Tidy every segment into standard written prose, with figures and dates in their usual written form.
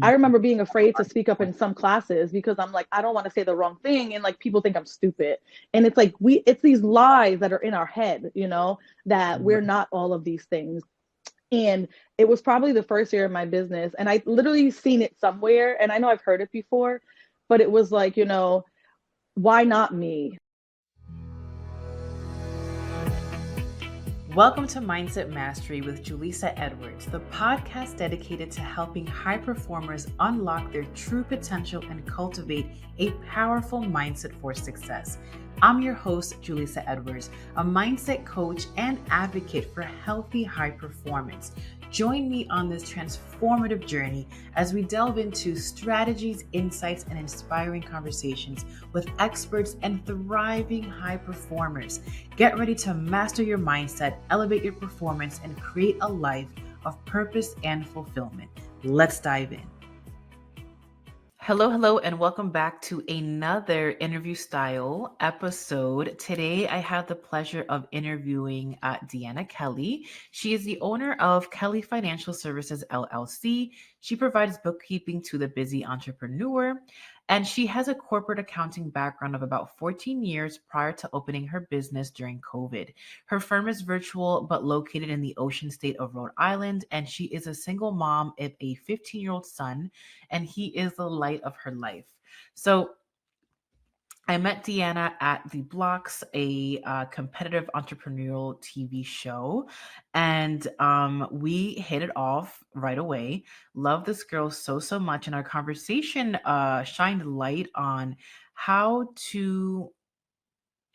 I remember being afraid to speak up in some classes because I'm like, I don't want to say the wrong thing. And like, people think I'm stupid. And it's like, it's these lies that are in our head, that we're not all of these things. And it was probably the first year of my business. And I literally seen it somewhere. And I know I've heard it before, but it was like, why not me? Welcome to Mindset Mastery with Julissa Edwards, the podcast dedicated to helping high performers unlock their true potential and cultivate a powerful mindset for success. I'm your host, Julissa Edwards, a mindset coach and advocate for healthy high performance. Join me on this transformative journey as we delve into strategies, insights, and inspiring conversations with experts and thriving high performers. Get ready to master your mindset, elevate your performance, and create a life of purpose and fulfillment. Let's dive in. Hello, and welcome back to another interview style episode. Today, I have the pleasure of interviewing Deanna Kelly. She is the owner of Kelly Financial Services, LLC. She provides bookkeeping to the busy entrepreneur, and she has a corporate accounting background of about 14 years prior to opening her business during COVID. Her firm is virtual but located in the ocean state of Rhode Island, and she is a single mom of a 15-year-old son, and he is the light of her life. So I met Deanna at The Blocks, a competitive entrepreneurial TV show, and we hit it off right away. Love this girl so much, and our conversation shined light on how to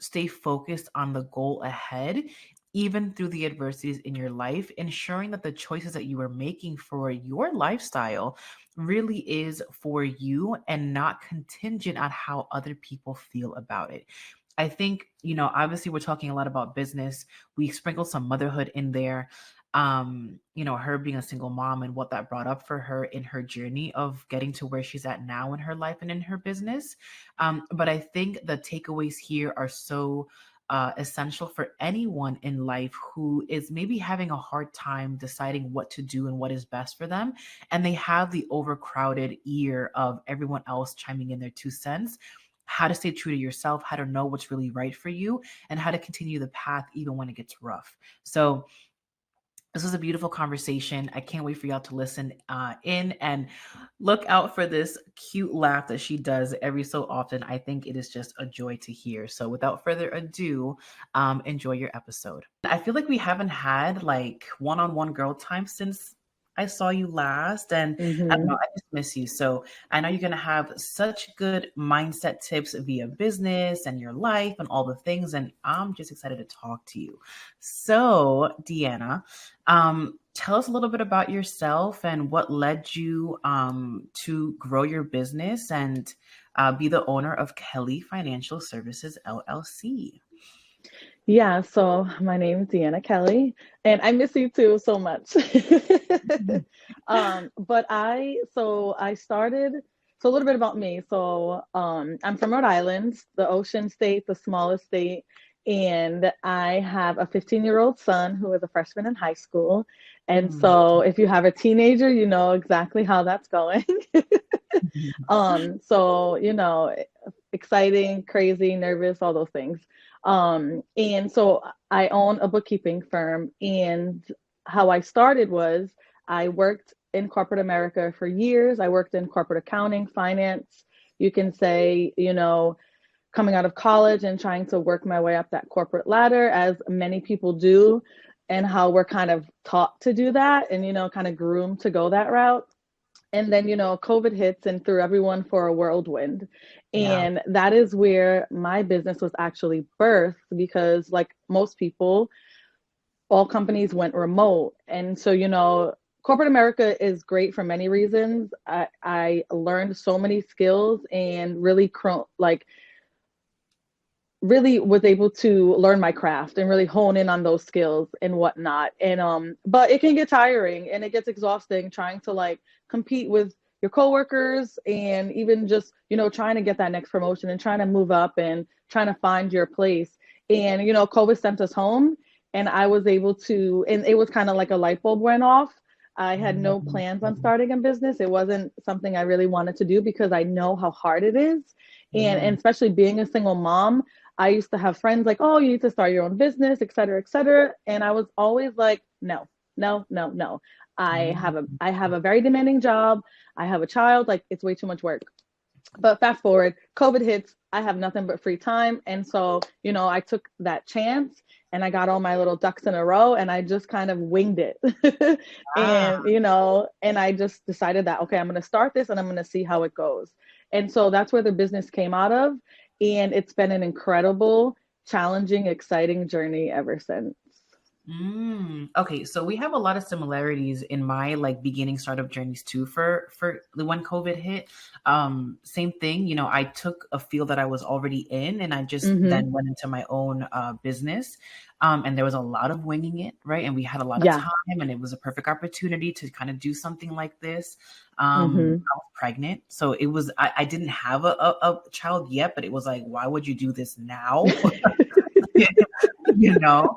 stay focused on the goal ahead, even through the adversities in your life, ensuring that the choices that you are making for your lifestyle really is for you and not contingent on how other people feel about it. I think, obviously we're talking a lot about business. We sprinkled some motherhood in there. Her being a single mom and what that brought up for her in her journey of getting to where she's at now in her life and in her business. But I think the takeaways here are so essential for anyone in life who is maybe having a hard time deciding what to do and what is best for them. And they have the overcrowded ear of everyone else chiming in their 2 cents. How to stay true to yourself, how to know what's really right for you, and how to continue the path even when it gets rough. So this was a beautiful conversation. I can't wait for y'all to listen in and look out for this cute laugh that she does every so often. I think it is just a joy to hear. So without further ado, enjoy your episode. I feel like we haven't had like one-on-one girl time since I saw you last, and I don't know, I just miss you. So I know you're going to have such good mindset tips via business and your life and all the things, and I'm just excited to talk to you. So, Deanna, tell us a little bit about yourself and what led you to grow your business and be the owner of Kelly Financial Services, LLC. Yeah, so my name is Deanna Kelly, and I miss you too so much. But I started, so a little bit about me. So I'm from Rhode Island, the ocean state, the smallest state, and I have a 15-year-old son who is a freshman in high school. And so if you have a teenager, you know exactly how that's going. So, exciting, crazy, nervous, all those things. And so I own a bookkeeping firm, and how I started was I worked in corporate America for years. I worked in corporate accounting, finance, you can say, coming out of college and trying to work my way up that corporate ladder, as many people do, and how we're kind of taught to do that and, kind of groomed to go that route. And then, COVID hits and threw everyone for a whirlwind. And that is where my business was actually birthed, because like most people, all companies went remote. And so, corporate America is great for many reasons. I learned so many skills and really was able to learn my craft and really hone in on those skills and whatnot. And but it can get tiring and it gets exhausting trying to like compete with your coworkers, and even just, trying to get that next promotion and trying to move up and trying to find your place. And, COVID sent us home, and I was able to, and it was kind of like a light bulb went off. I had no plans on starting a business. It wasn't something I really wanted to do because I know how hard it is. And especially being a single mom, I used to have friends like, oh, you need to start your own business, et cetera, et cetera. And I was always like, no, no, no, no. I have a very demanding job. I have a child, like it's way too much work. But fast forward, COVID hits, I have nothing but free time. And so, I took that chance and I got all my little ducks in a row and I just kind of winged it. Ah. And I just decided that, okay, I'm going to start this and I'm going to see how it goes. And so that's where the business came out of. And it's been an incredible, challenging, exciting journey ever since. Okay, so we have a lot of similarities in my like beginning startup journeys too. For when COVID hit, same thing. I took a field that I was already in, and I just then went into my own business. And there was a lot of winging it, right? And we had a lot of time, and it was a perfect opportunity to kind of do something like this. I was pregnant, so it was. I didn't have a child yet, but it was like, why would you do this now? you know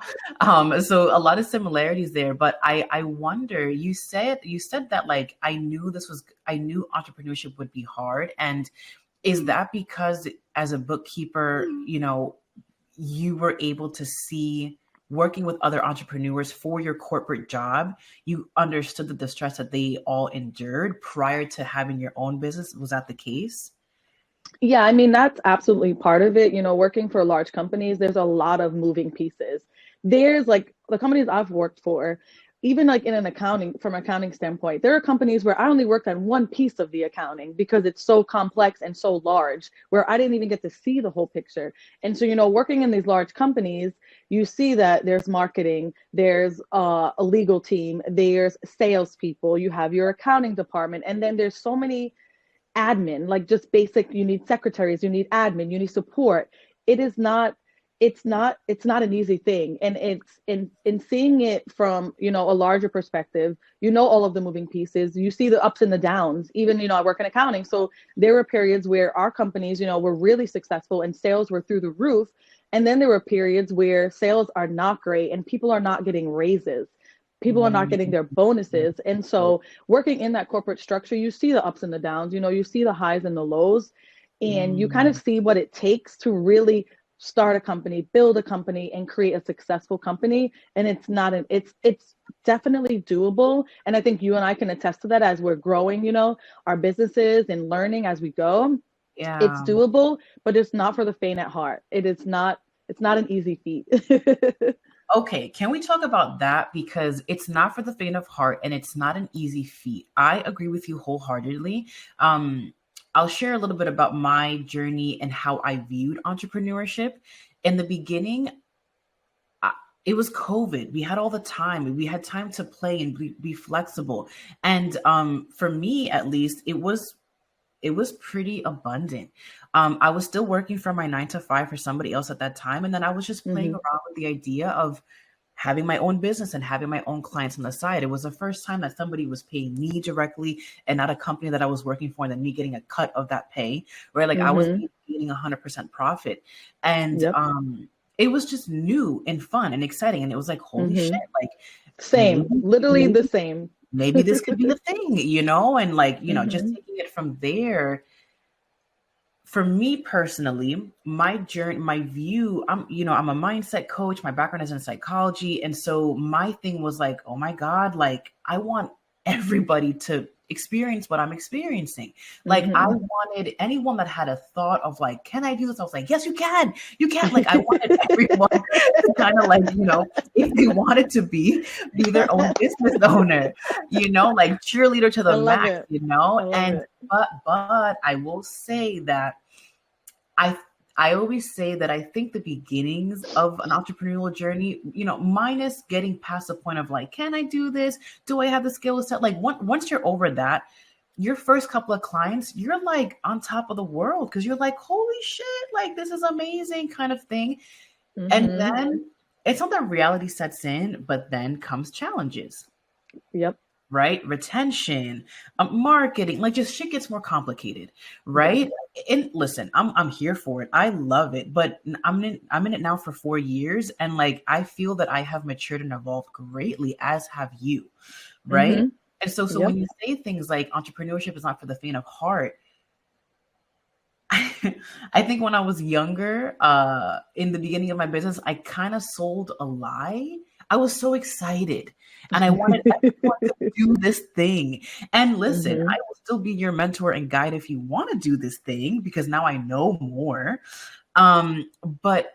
so a lot of similarities there, but I wonder, you said that like I knew entrepreneurship would be hard, and is that because as a bookkeeper you were able to see, working with other entrepreneurs for your corporate job, you understood the stress that they all endured prior to having your own business? Was that the case? Yeah, I mean, that's absolutely part of it. Working for large companies, there's a lot of moving pieces. There's like the companies I've worked for, even like in from accounting standpoint, there are companies where I only worked on one piece of the accounting because it's so complex and so large, where I didn't even get to see the whole picture. And so, working in these large companies, you see that there's marketing, there's a legal team, there's salespeople, you have your accounting department, and then there's so many admin, like just basic, you need secretaries, you need admin, you need support. It is not, it's not an easy thing. And it's in seeing it from, a larger perspective, all of the moving pieces, you see the ups and the downs. Even, I work in accounting. So there were periods where our companies, were really successful and sales were through the roof. And then there were periods where sales are not great and people are not getting raises. People are not getting their bonuses. And so working in that corporate structure, you see the ups and the downs, you see the highs and the lows, and you kind of see what it takes to really start a company, build a company, and create a successful company. And it's definitely doable. And I think you and I can attest to that as we're growing, our businesses and learning as we go. Yeah. It's doable, but it's not for the faint at heart. It's not an easy feat. Okay, can we talk about that? Because it's not for the faint of heart and it's not an easy feat. I agree with you wholeheartedly. I'll share a little bit about my journey and how I viewed entrepreneurship. In the beginning, it was COVID. We had all the time. We had time to play and be flexible. And for me, at least, it was pretty abundant. I was still working from my 9 to 5 for somebody else at that time. And then I was just playing around with the idea of having my own business and having my own clients on the side. It was the first time that somebody was paying me directly and not a company that I was working for, and then me getting a cut of that pay, right? Like I was getting 100% profit. And it was just new and fun and exciting. And it was like, holy shit, like same, literally the same. Maybe this could be the thing, and like, just taking it from there. For me personally, my journey, my view, I'm a mindset coach. My background is in psychology. And so my thing was like, oh my God, like I want everybody to experience what I'm experiencing. Like I wanted anyone that had a thought of like, can I do this? I was like, yes, you can. You can. Like I wanted everyone to kind of like, if they wanted to be their own business owner, like cheerleader to the max, but I will say that I always say that I think the beginnings of an entrepreneurial journey, minus getting past the point of like, can I do this? Do I have the skill set? Like once you're over that, your first couple of clients, you're like on top of the world because you're like, holy shit, like this is amazing kind of thing. And then it's not that reality sets in, but then comes challenges. Yep. Right? Retention, marketing, like just shit gets more complicated, right? And listen, I'm here for it. I love it, but I'm in it now for 4 years, and like I feel that I have matured and evolved greatly, as have you, right? And so when Yep. you say things like entrepreneurship is not for the faint of heart, I think when I was younger, in the beginning of my business, I kind of sold a lie. I was so excited and I wanted everyone to do this thing. And listen, Hmm. I will still be your mentor and guide if you want to do this thing because now I know more. But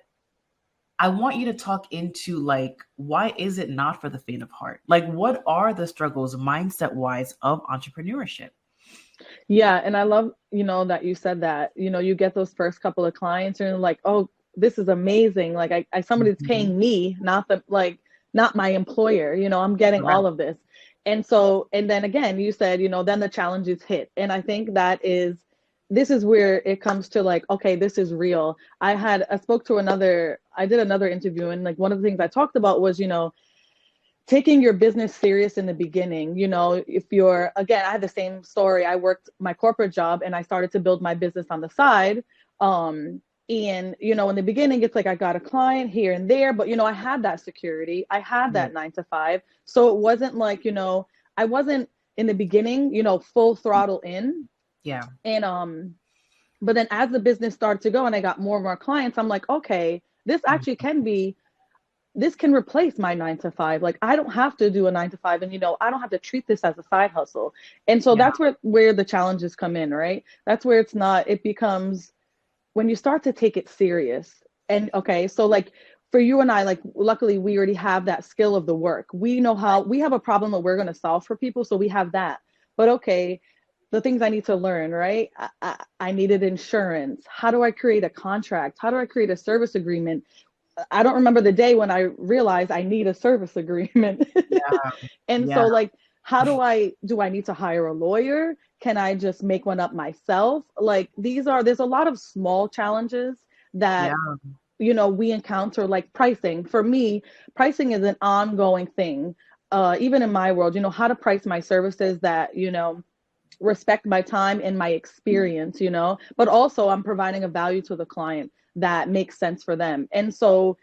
I want you to talk into like, why is it not for the faint of heart? Like, what are the struggles mindset wise of entrepreneurship? Yeah, and I love, that you said that. You get those first couple of clients and you're like, oh, this is amazing. Like I somebody's Mhm. paying me, not my employer. I'm getting Correct. all of this. And then again, you said, then the challenges hit. And I think this is where it comes to like, okay, this is real. I did another interview, and like one of the things I talked about was, taking your business serious in the beginning. If you're, again, I had the same story. I worked my corporate job and I started to build my business on the side. And in the beginning, it's like I got a client here and there, but I had that security. I had Right. that 9 to 5. So it wasn't like, I wasn't in the beginning, full throttle in. Yeah. And but then as the business started to go and I got more and more clients, I'm like, okay, this can replace my 9 to 5. Like I don't have to do a 9 to 5, and I don't have to treat this as a side hustle. And so Yeah. that's where the challenges come in, right? That's where it becomes when you start to take it serious. And okay, so like for you and I, like luckily we already have that skill of the work. We know how we have a problem that we're going to solve for people, so we have that. But okay, the things I need to learn, right? I needed insurance. How do I create a contract? How do I create a service agreement? I don't remember the day when I realized I need a service agreement. Yeah. And Yeah. so like do I need to hire a lawyer? Can I just make one up myself? Like there's a lot of small challenges Yeah. that we encounter, like pricing. For me, pricing is an ongoing thing. Even in my world, how to price my services that, respect my time and my experience, but also I'm providing a value to the client that makes sense for them. And so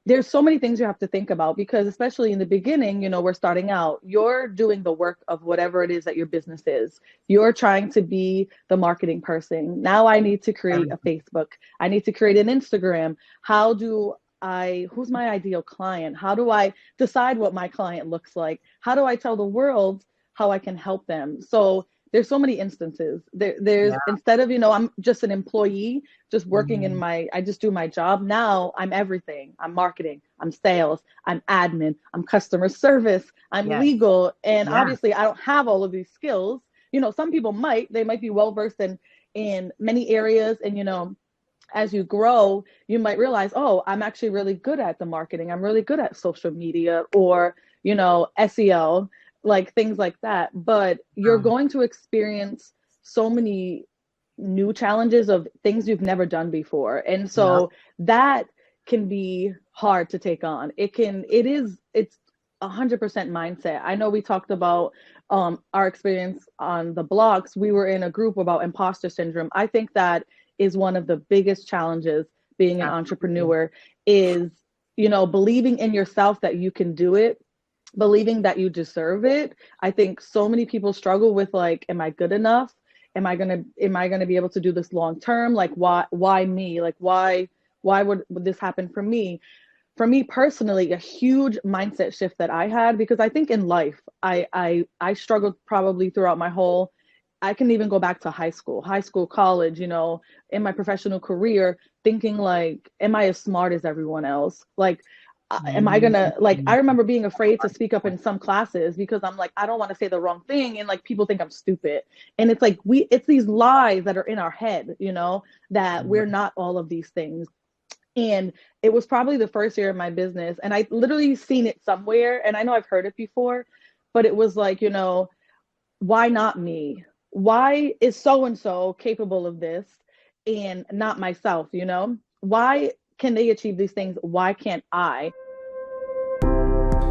there's so many things you have to think about, because especially in the beginning, we're starting out, you're doing the work of whatever it is that your business is. You're trying to be the marketing person. Now I need to create a Facebook. I need to create an Instagram. Who's my ideal client? How do I decide what my client looks like? How do I tell the world how I can help them? So there's so many instances. There's Yeah. instead of, I'm just an employee, just working Mhm. I just do my job. Now I'm everything. I'm marketing, I'm sales, I'm admin, I'm customer service, I'm Yes. legal. And Yeah. obviously I don't have all of these skills. Some people they might be well versed in many areas. And as you grow, you might realize, oh, I'm actually really good at the marketing. I'm really good at social media, or, SEO, like things like that. But you're Um, going to experience so many new challenges of things you've never done before. And yeah. so that can be hard to take on. It's 100% mindset. I know we talked about our experience on the blogs. We were in a group about imposter syndrome. I think that is one of the biggest challenges being an Absolutely. entrepreneur is, believing in yourself that you can do it, believing that you deserve it. I think so many people struggle with like, am I good enough? Am I gonna be able to do this long term? Like why me? Like why would this happen for me? For me personally, a huge mindset shift that I had, because I think in life, I struggled probably throughout my whole, I can even go back to high school, college, in my professional career, thinking like, am I as smart as everyone else? Like, am I Mhm. gonna, like, I remember being afraid to speak up in some classes because I'm like, I don't want to say the wrong thing, and like people think I'm stupid. And it's like it's these lies that are in our head, that we're not all of these things. And it was probably the first year of my business. And I literally seen it somewhere. And I know I've heard it before, but it was like, why not me? Why is so and so capable of this and not myself? Why can they achieve these things? Why can't I?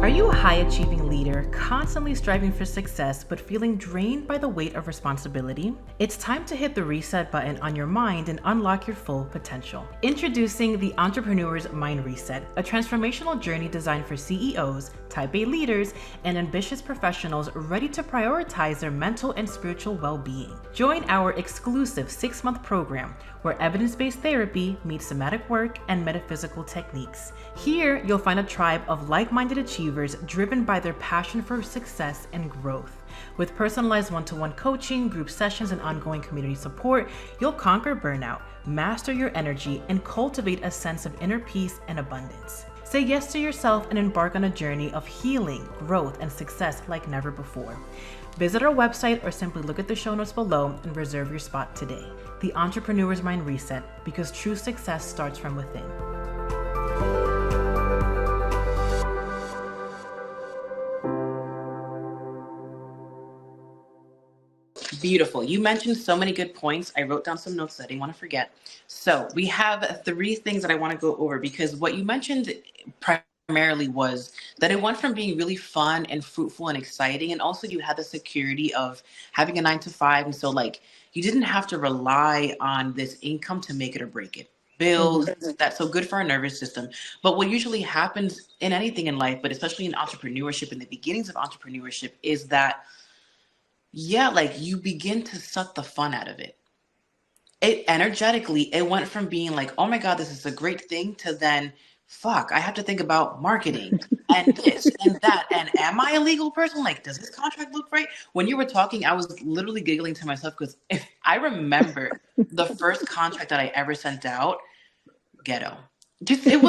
Are you a high-achieving leader, constantly striving for success but feeling drained by the weight of responsibility? It's time to hit the reset button on your mind and unlock your full potential. Introducing the Entrepreneur's Mind Reset, a transformational journey designed for CEOs, Type A leaders, and ambitious professionals ready to prioritize their mental and spiritual well-being. Join our exclusive 6-month program where evidence-based therapy meets somatic work and metaphysical techniques. Here, you'll find a tribe of like-minded achievers driven by their passion for success and growth. With personalized one-to-one coaching, group sessions, and ongoing community support, you'll conquer burnout, master your energy, and cultivate a sense of inner peace and abundance. Say yes to yourself and embark on a journey of healing, growth, and success like never before. Visit our website or simply look at the show notes below and reserve your spot today. The Entrepreneur's Mind Reset, because true success starts from within. Beautiful. You mentioned so many good points. I wrote down some notes that I didn't want to forget. So we have 3 things that I want to go over, because what you mentioned primarily was that it went from being really fun and fruitful and exciting. And also you had the security of having a 9 to 5. And so like, you didn't have to rely on this income to make it or break it. Bills, that's so good for our nervous system. But what usually happens in anything in life, but especially in entrepreneurship, in the beginnings of entrepreneurship, is that like you begin to suck the fun out of it. It energetically, it went from being like, oh my God, this is a great thing, to then, fuck, I have to think about marketing and this and that. And am I a legal person? Like, does this contract look right? When you were talking, I was literally giggling to myself, because if I remember the first contract that I ever sent out, ghetto. It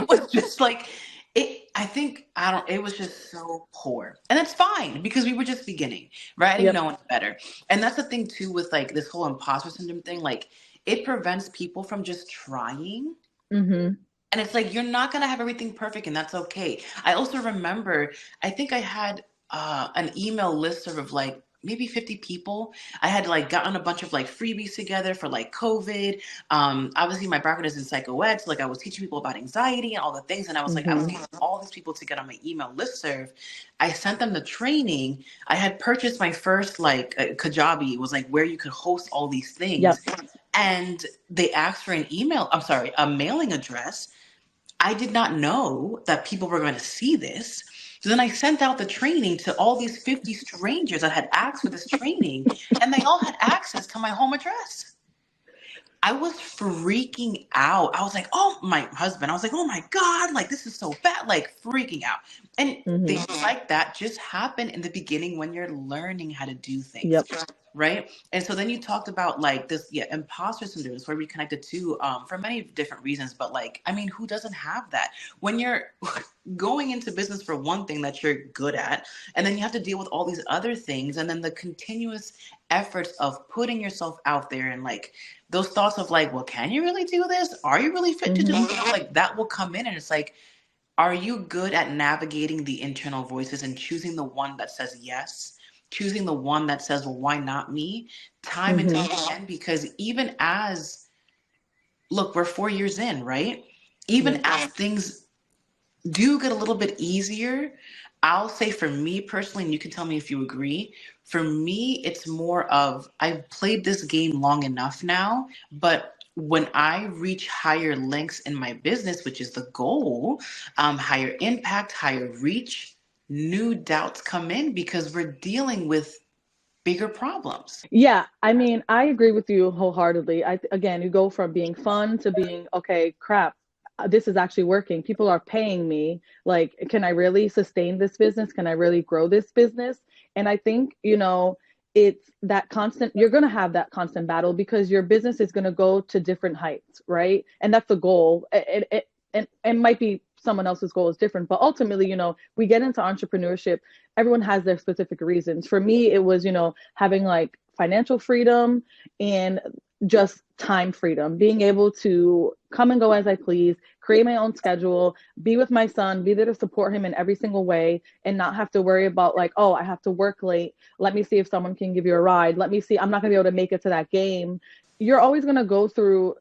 was just like, it was just so poor. And it's fine, because we were just beginning, right? I didn't know any better. And that's the thing too, with like this whole imposter syndrome thing, like it prevents people from just trying. And it's like, you're not going to have everything perfect, and that's okay. I also remember, I think I had an email listserv of like maybe 50 people. I had like gotten a bunch of like freebies together for like COVID. Obviously my background is in psycho ed, so like I was teaching people about anxiety and all the things. And I was like, I was getting all these people to get on my email listserv. I sent them the training. I had purchased my first like Kajabi. It was like where you could host all these things. And they asked for a mailing address. I did not know that people were going to see this. So then I sent out the training to all these 50 strangers that had asked for this training, and they all had access to my home address. I was freaking out. I was like, oh, my husband, I was like, oh my God, like this is so bad, like freaking out. And things like that just happen in the beginning when you're learning how to do things. Right. And so then you talked about like this, imposter syndrome, where we connected to for many different reasons. But like, I mean, who doesn't have that when you're going into business for one thing that you're good at, and then you have to deal with all these other things, and then the continuous efforts of putting yourself out there, and like those thoughts of like, well, can you really do this? Are you really fit to do it? Like that will come in, and it's like, are you good at navigating the internal voices and choosing the one that says yes? Choosing the one that says, well, why not me? Time and time again, because even as, look, we're 4 years in, right? Even as things do get a little bit easier, I'll say for me personally, and you can tell me if you agree, for me, it's more of, I've played this game long enough now, but when I reach higher lengths in my business, which is the goal, higher impact, higher reach, new doubts come in, because we're dealing with bigger problems. Yeah, I mean, I agree with you wholeheartedly. Again, you go from being fun to being, okay, crap, this is actually working. People are paying me. Like, can I really sustain this business? Can I really grow this business? And I think, it's that constant, you're going to have that constant battle, because your business is going to go to different heights, right? And that's the goal. It might be someone else's goal is different, but ultimately, we get into entrepreneurship, everyone has their specific reasons. For me, it was, having like financial freedom and just time freedom, being able to come and go as I please, create my own schedule, be with my son, be there to support him in every single way, and not have to worry about like, oh, I have to work late. Let me see if someone can give you a ride. Let me see, I'm not gonna be able to make it to that game. You're always gonna go through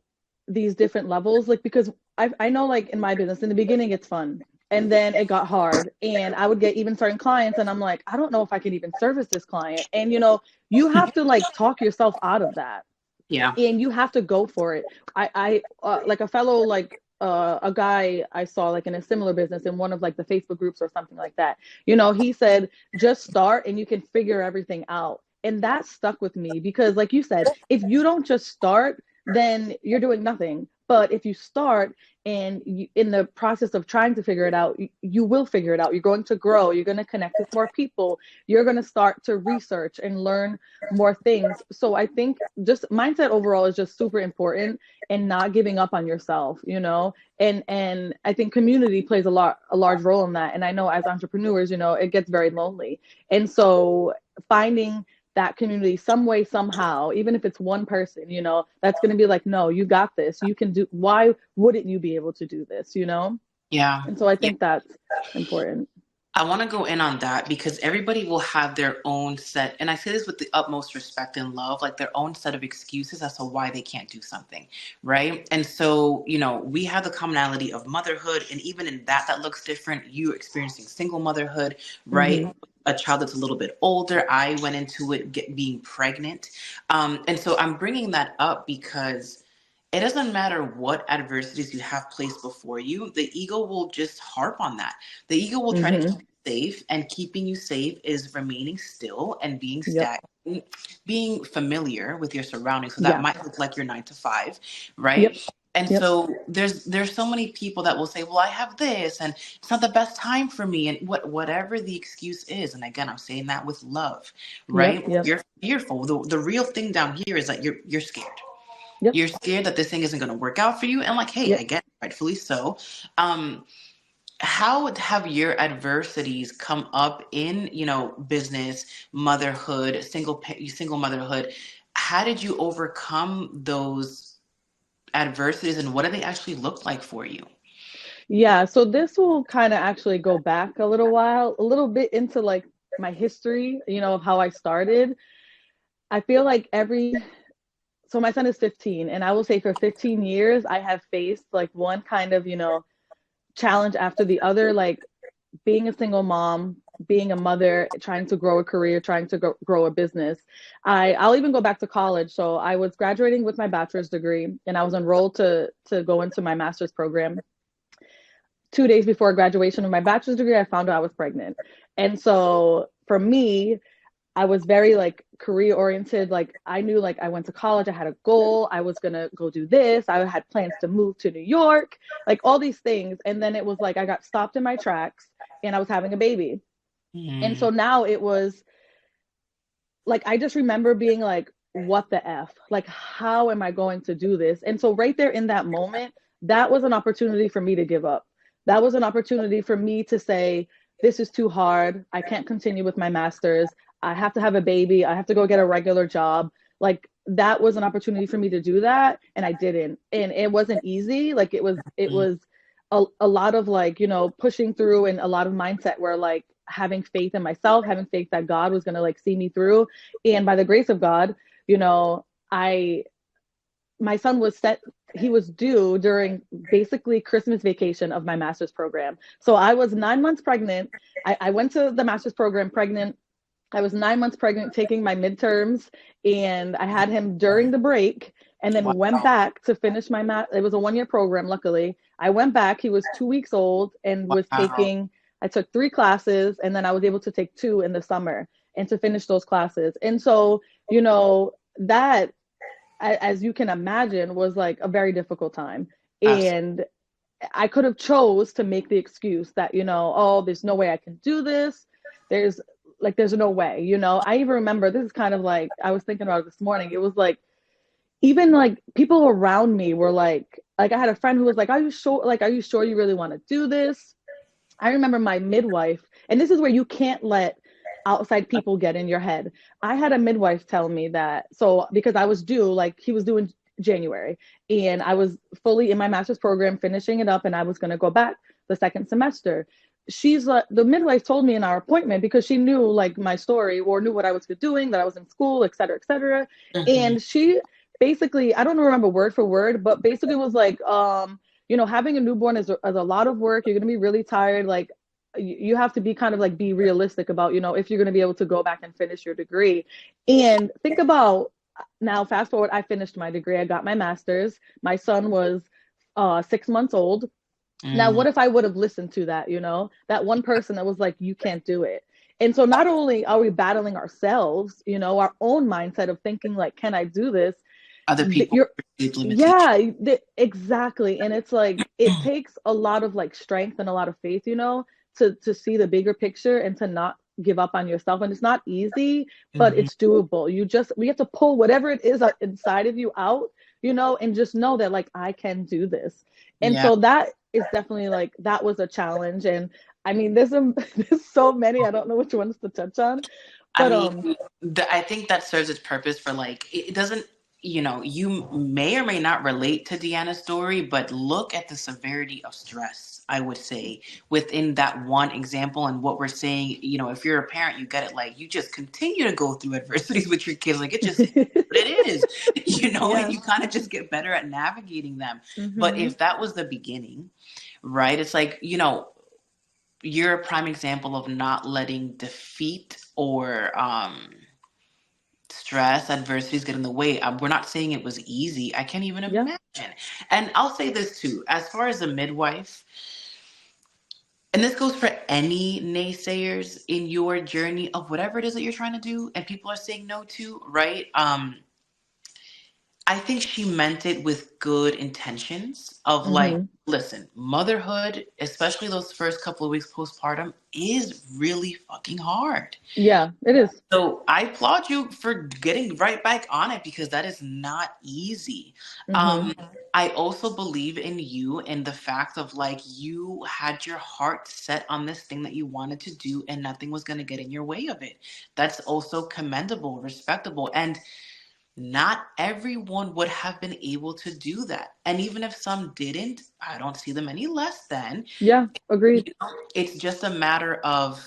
these different levels, like, because I know, like in my business, in the beginning, it's fun. and then it got hard, and I would get even certain clients and I'm like, I don't know if I can even service this client. And you have to like talk yourself out of that, Yeah. and you have to go for it. I like a fellow, like a guy I saw like in a similar business in one of like the Facebook groups or something like that. He said, just start and you can figure everything out. And that stuck with me because, like you said, if you don't just start, then you're doing nothing. But if you start and in the process of trying to figure it out, you will figure it out. You're going to grow. You're going to connect with more people. You're going to start to research and learn more things. So I think just mindset overall is just super important, and not giving up on yourself, and I think community plays a large role in that. And I know as entrepreneurs, it gets very lonely. And so finding that community some way, somehow, even if it's one person, that's going to be like, no, you got this. You can do, why wouldn't you be able to do this, Yeah. And so I Yeah. think that's important. I want to go in on that because everybody will have their own set, and I say this with the utmost respect and love, like their own set of excuses as to why they can't do something, right? And so, we have the commonality of motherhood, and even in that looks different. You experiencing single motherhood, right? Mm-hmm. A child that's a little bit older. I went into it being pregnant. And so I'm bringing that up because it doesn't matter what adversities you have placed before you, the ego will just harp on that. The ego will try to keep Mm-hmm. you safe, and keeping you safe is remaining still and being Yep. stagnant, being familiar with your surroundings. So that Yeah. might look like your 9 to 5, right? Yep. And Yep. so there's so many people that will say, well, I have this and it's not the best time for me, and whatever the excuse is. And again, I'm saying that with love, Yep. right? Yep. You're fearful. The real thing down here is that you're scared. Yep. You're scared that this thing isn't going to work out for you. And like, hey, I Yep. get it, rightfully so. How have your adversities come up in, business, motherhood, single motherhood? How did you overcome those adversities, and what do they actually look like for you? Yeah, so this will kind of actually go back a little bit into like my history, of how I started. I feel like so my son is 15, and I will say for 15 years, I have faced like one kind of, challenge after the other, like being a single mom, being a mother, trying to grow a career, trying to grow a business. I'll even go back to college. So I was graduating with my bachelor's degree, and I was enrolled to go into my master's program. 2 days before graduation of my bachelor's degree, I found out I was pregnant. And so for me, I was very like career oriented. Like I knew, like I went to college, I had a goal, I was gonna go do this. I had plans to move to New York, like all these things. And then it was like I got stopped in my tracks and I was having a baby. And Mm, so now it was like I just remember being like, what the F? Like, how am I going to do this? And so right there in that moment, that was an opportunity for me to give up. That was an opportunity for me to say, this is too hard. I can't continue with my master's. I have to have a baby. I have to go get a regular job. Like that was an opportunity for me to do that. And I didn't. And it wasn't easy. Like mm, it was a lot of like, pushing through, and a lot of mindset where like having faith in myself, having faith that God was going to like see me through. And by the grace of God, I my son was he was due during basically Christmas vacation of my master's program. So I was 9 months pregnant. I went to the master's program pregnant. I was 9 months pregnant, taking my midterms, and I had him during the break, and then went wow. back to finish my it was a 1 year program. Luckily, I went back. He was 2 weeks old and was Wow. taking. I took 3 classes, and then I was able to take two in the summer and to finish those classes. And so, that, as you can imagine, was like a very difficult time. Absolutely. And I could have chose to make the excuse that, oh, there's no way I can do this. There's there's no way, I even remember, this is kind of like, I was thinking about it this morning. It was like, even like people around me were like I had a friend who was like, are you sure you really want to do this? I remember my midwife, and this is where you can't let outside people get in your head. I had a midwife tell me that, so because I was due, like he was due in January, and I was fully in my master's program, finishing it up, and I was going to go back the second semester. She's like, the midwife told me in our appointment, because she knew like my story, or knew what I was doing, that I was in school, et cetera, et cetera. Hmm. And she basically, I don't remember word for word, but basically was like, having a newborn is a lot of work. You're going to be really tired. Like you have to be kind of like be realistic about, if you're going to be able to go back and finish your degree. And think about now, fast forward, I finished my degree. I got my master's. My son was 6 months old. Now, Mm. what if I would have listened to that, that one person that was like, you can't do it. And so not only are we battling ourselves, our own mindset of thinking like, can I do this? Other people You're, perceive limitation. yeah, exactly. And it's like, it takes a lot of like strength and a lot of faith, to see the bigger picture and to not give up on yourself. And it's not easy, but Mhm. it's doable. We have to pull whatever it is inside of you out, and just know that like, I can do this. And Yeah. so that is definitely like, that was a challenge. And I mean, there's so many, I don't know which ones to touch on, I but mean, I think that serves its purpose for like, it doesn't, you may or may not relate to Deanna's story, but look at the severity of stress, I would say, within that one example. And what we're saying, if you're a parent, you get it. Like, you just continue to go through adversities with your kids. Like, it just is what it is, and yeah. you kind of just get better at navigating them. But Hmm. if that was the beginning, right, it's like, you're a prime example of not letting defeat or stress, adversities get in the way. We're not saying it was easy. I can't even Yeah. imagine. And I'll say this too, as far as a midwife, and this goes for any naysayers in your journey of whatever it is that you're trying to do and people are saying no to, right? I think she meant it with good intentions of like, Hmm. listen, motherhood, especially those first couple of weeks postpartum, is really fucking hard. Yeah, it is. So I applaud you for getting right back on it because that is not easy. Hmm. Um, I also believe in you and the fact of like you had your heart set on this thing that you wanted to do and nothing was going to get in your way of it. That's also commendable, respectable, and not everyone would have been able to do that. And even if some didn't, I don't see them any less than. Yeah, agreed. It's just a matter of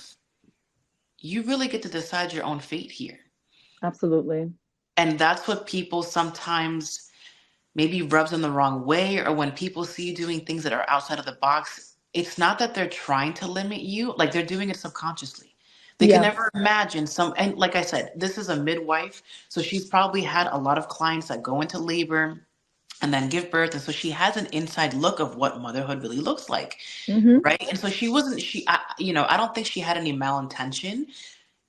you really get to decide your own fate here. Absolutely. And that's what people sometimes maybe rubs them the wrong way, or when people see you doing things that are outside of the box, it's not that they're trying to limit you, like they're doing it subconsciously. They can Yeah. never imagine and like I said, this is a midwife, so she's probably had a lot of clients that go into labor and then give birth. And so she has an inside look of what motherhood really looks like. Hmm. Right. And so I don't think she had any malintention.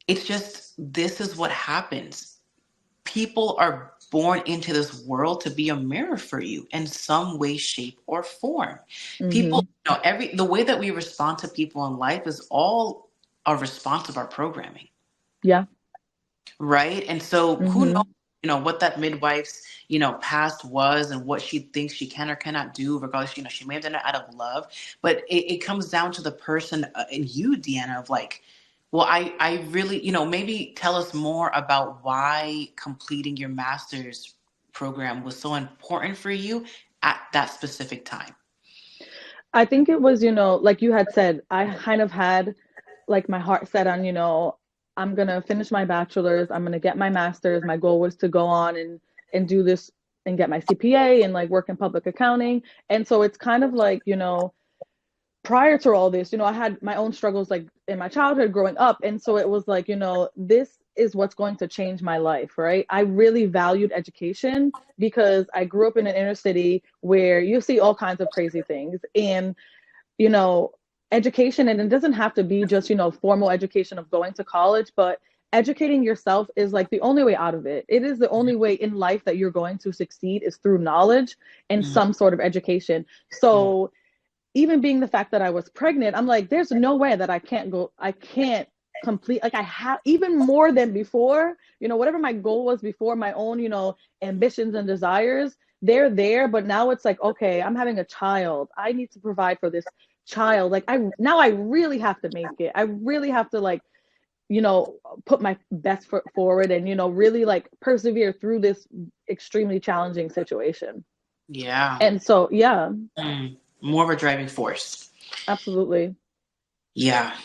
It's just, this is what happens. People are born into this world to be a mirror for you in some way, shape, or form. People, Hmm. the way that we respond to people in life is all a response of our programming. Yeah. Right. And so who knows, Hmm. what that midwife's, past was and what she thinks she can or cannot do, regardless, she may have done it out of love, but it comes down to the person in you, Deanna, of like, well, I really, maybe tell us more about why completing your master's program was so important for you at that specific time. I think it was, like you had said, I kind of had like my heart set on, I'm gonna finish my bachelor's, I'm gonna get my master's. My goal was to go on and do this and get my CPA and like work in public accounting. And so it's kind of like, prior to all this, I had my own struggles like in my childhood growing up. And so it was like, this is what's going to change my life, right? I really valued education because I grew up in an inner city where you see all kinds of crazy things. And, you know, education, and it doesn't have to be just, formal education of going to college, but educating yourself is like the only way out of it. It is the only way in life that you're going to succeed is through knowledge and Mhm. some sort of education. Mhm. So, even being the fact that I was pregnant, I'm like, there's no way that I can't complete, like I have even more than before, whatever my goal was before, my own, ambitions and desires, they're there. But now it's like, okay, I'm having a child. I need to provide for this child. Like I really have to make it. I really have to like, you know, put my best foot forward and, really like persevere through this extremely challenging situation. Yeah. And so, yeah, More of a driving force. absolutely. Yeah.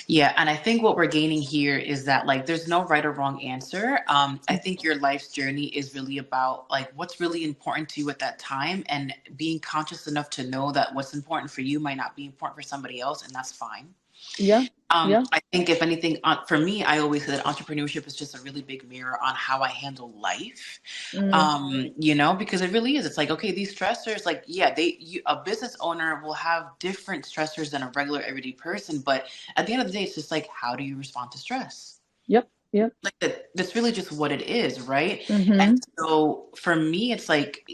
Yeah, and I think what we're gaining here is that like there's no right or wrong answer. I think your life's journey is really about like what's really important to you at that time and being conscious enough to know that what's important for you might not be important for somebody else, and that's fine. Yeah. Yeah. I think if anything, for me, I always say that entrepreneurship is just a really big mirror on how I handle life. Mm, Because it really is. It's like, okay, these stressors, like, yeah, a business owner will have different stressors than a regular everyday person. But at the end of the day, it's just like, how do you respond to stress? yep. Yep. Like that's really just what it is, right? And Mm-hmm. so for me, it's like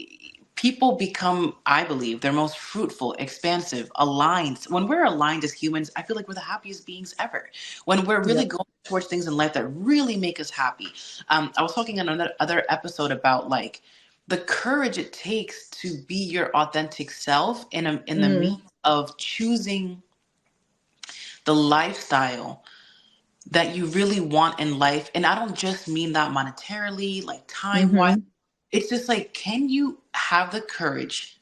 people become, I believe, their most fruitful, expansive, aligned. When we're aligned as humans, I feel like we're the happiest beings ever. When we're really Yep. going towards things in life that really make us happy. I was talking in another other episode about like the courage it takes to be your authentic self in the Mm, means of choosing the lifestyle that you really want in life. And I don't just mean that monetarily, like time wise. mm-hmm. It's just like, can you have the courage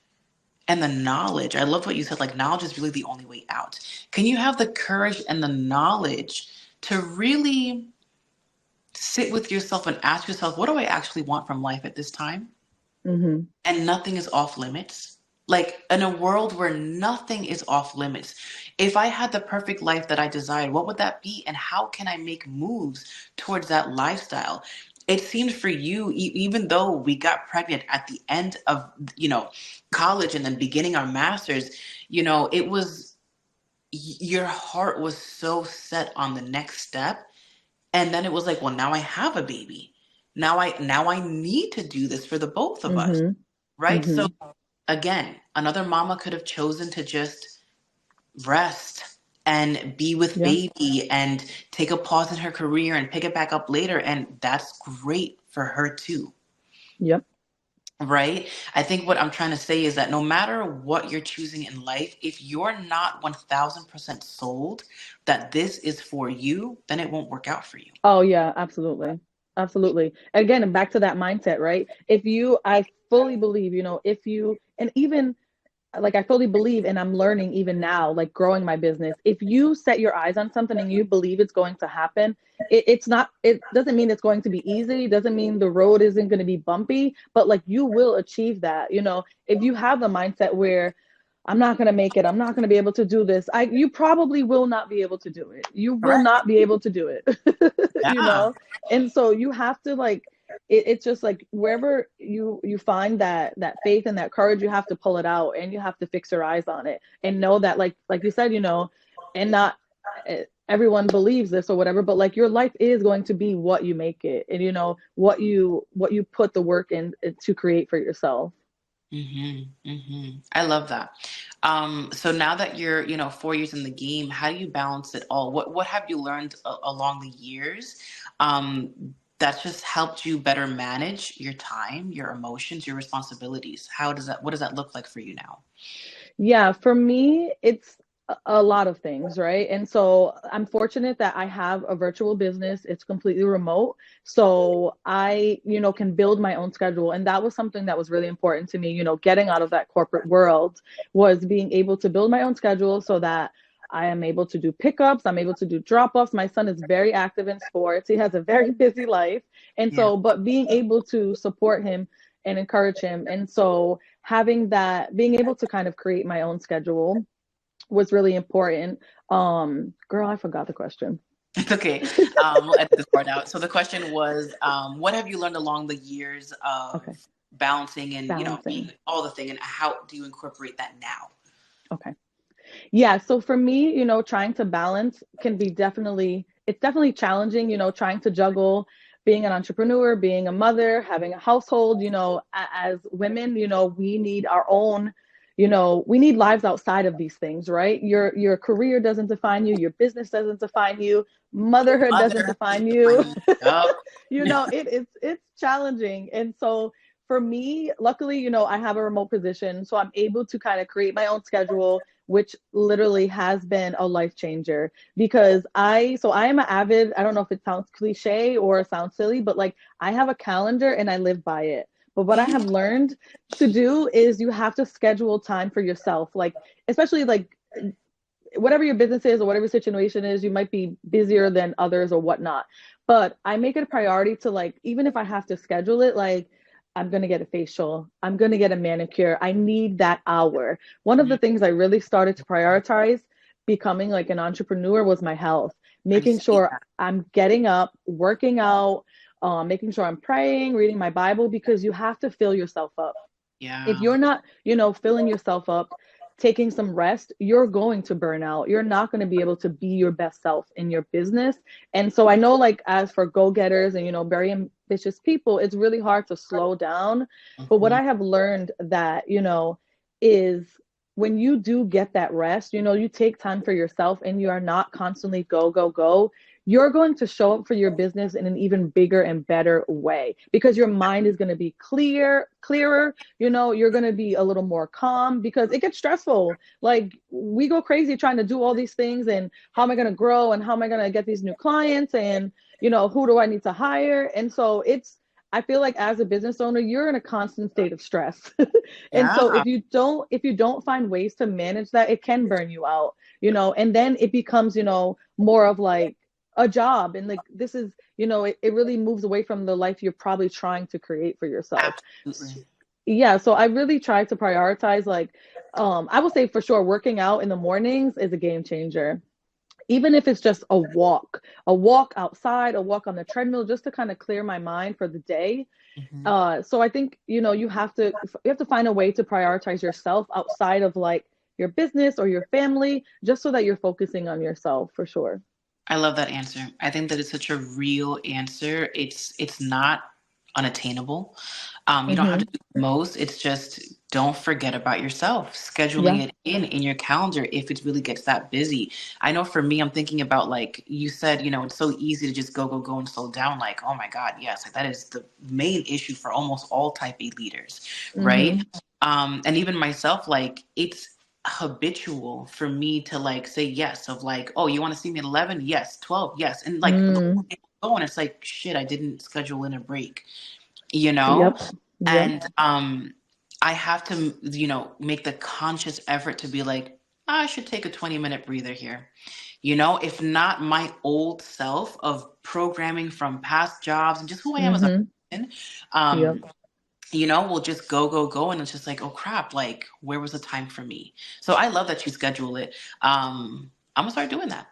and the knowledge? I love what you said, like, knowledge is really the only way out. Can you have the courage and the knowledge to really sit with yourself and ask yourself, what do I actually want from life at this time? Mm-hmm. And nothing is off limits. Like in a world where nothing is off limits, if I had the perfect life that I desired, what would that be? And how can I make moves towards that lifestyle? It seems for you, even though we got pregnant at the end of, college and then beginning our masters, it was your heart was so set on the next step. And then it was like, well, now I have a baby. Now I need to do this for the both of us. Mm-hmm. Right. Mm-hmm. So again, another mama could have chosen to just rest and be with Yeah. baby and take a pause in her career and pick it back up later. And that's great for her too. Yep. Right. I think what I'm trying to say is that no matter what you're choosing in life, if you're not 1000% sold that this is for you, then it won't work out for you. Oh yeah, absolutely. Absolutely. Again, back to that mindset, right? I fully believe, if you, and even like I fully believe, and I'm learning even now, like growing my business, if you set your eyes on something and you believe it's going to happen, it doesn't mean it's going to be easy. It doesn't mean the road isn't going to be bumpy, but like you will achieve that. If you have the mindset where I'm not going to make it, I'm not going to be able to do this, you probably will not be able to do it. You will Correct. not be able to do it. you Yeah. know? And so you have to like, it's just like wherever you find that faith and that courage, you have to pull it out and you have to fix your eyes on it and know that like you said, and not everyone believes this or whatever, but like your life is going to be what you make it, and what you put the work in to create for yourself. I love that. So now that you're, 4 years in the game, how do you balance it all? What have you learned along the years that's just helped you better manage your time, your emotions, your responsibilities? What does that look like for you now? Yeah, for me, it's a lot of things, right? And so I'm fortunate that I have a virtual business. It's completely remote. So I, can build my own schedule. And that was something that was really important to me, getting out of that corporate world, was being able to build my own schedule so that I am able to do pickups, I'm able to do drop-offs. My son is very active in sports. He has a very busy life. And Yeah. so, but being able to support him and encourage him. And so having that, being able to kind of create my own schedule was really important. Girl, I forgot the question. It's okay. We'll edit this part out. So the question was, what have you learned along the years of Okay, balancing and, balancing. being all the thing, and how do you incorporate that now? Okay. Yeah, so for me, trying to balance can be it's definitely challenging, trying to juggle being an entrepreneur, being a mother, having a household, as women, we need our own, we need lives outside of these things, right? Your career doesn't define you, your business doesn't define you, motherhood doesn't Mother, define you. yup. It's challenging. And so for me, luckily, I have a remote position, so I'm able to kind of create my own schedule, which literally has been a life changer, because I am an avid, I don't know if it sounds cliche or sounds silly, but like I have a calendar and I live by it. But what I have learned to do is you have to schedule time for yourself, like especially like whatever your business is or whatever your situation is, you might be busier than others or whatnot. But I make it a priority to like, even if I have to schedule it, like I'm going to get a facial, I'm going to get a manicure. I need that hour. One of the things I really started to prioritize becoming like an entrepreneur was my health, I making see sure that. I'm getting up, working out, making sure I'm praying, reading my Bible, because you have to fill yourself up. If Yeah. you're not, filling yourself up, taking some rest, you're going to burn out. You're not going to be able to be your best self in your business. And so I know, like, as for go-getters and, very ambitious people, it's really hard to slow down. But what Mhm. I have learned that, is when you do get that rest, you take time for yourself and you are not constantly go, go, go, you're going to show up for your business in an even bigger and better way because your mind is going to be clearer. You're going to be a little more calm because it gets stressful. Like we go crazy trying to do all these things and how am I going to grow and how am I going to get these new clients and, who do I need to hire? And so I feel like as a business owner, you're in a constant state of stress. And so Yeah. if you don't find ways to manage that, it can burn you out, and then it becomes, more of like a job. And like this is, it really moves away from the life you're probably trying to create for yourself. Absolutely. Yeah, so I really try to prioritize like I will say for sure working out in the mornings is a game changer. Even if it's just a walk outside, a walk on the treadmill, just to kind of clear my mind for the day. Mhm. So I think, you have to find a way to prioritize yourself outside of like your business or your family, just so that you're focusing on yourself for sure. I love that answer. I think that it's such a real answer. It's not unattainable. You don't have to Mm-hmm. do the most. It's just don't forget about yourself. Scheduling Yeah. it in your calendar if it really gets that busy. I know for me, I'm thinking about like you said, it's so easy to just go, go, go and slow down. Like, oh my God, yes, like that is the main issue for almost all type A leaders, right? Mm-hmm. And even myself, like it's habitual for me to like say yes of like, oh, you want to see me at 11? Yes. 12? Yes. And like Mm. going, it's like, shit, I didn't schedule in a break, you know? Yep. Yep. And I have to, make the conscious effort to be like, I should take a 20-minute breather here. If not, my old self of programming from past jobs and just who I am as a Mm-hmm. person, Yep. um, we'll just go, go, go. And it's just like, oh crap, like where was the time for me? So I love that you schedule it. I'm gonna start doing that.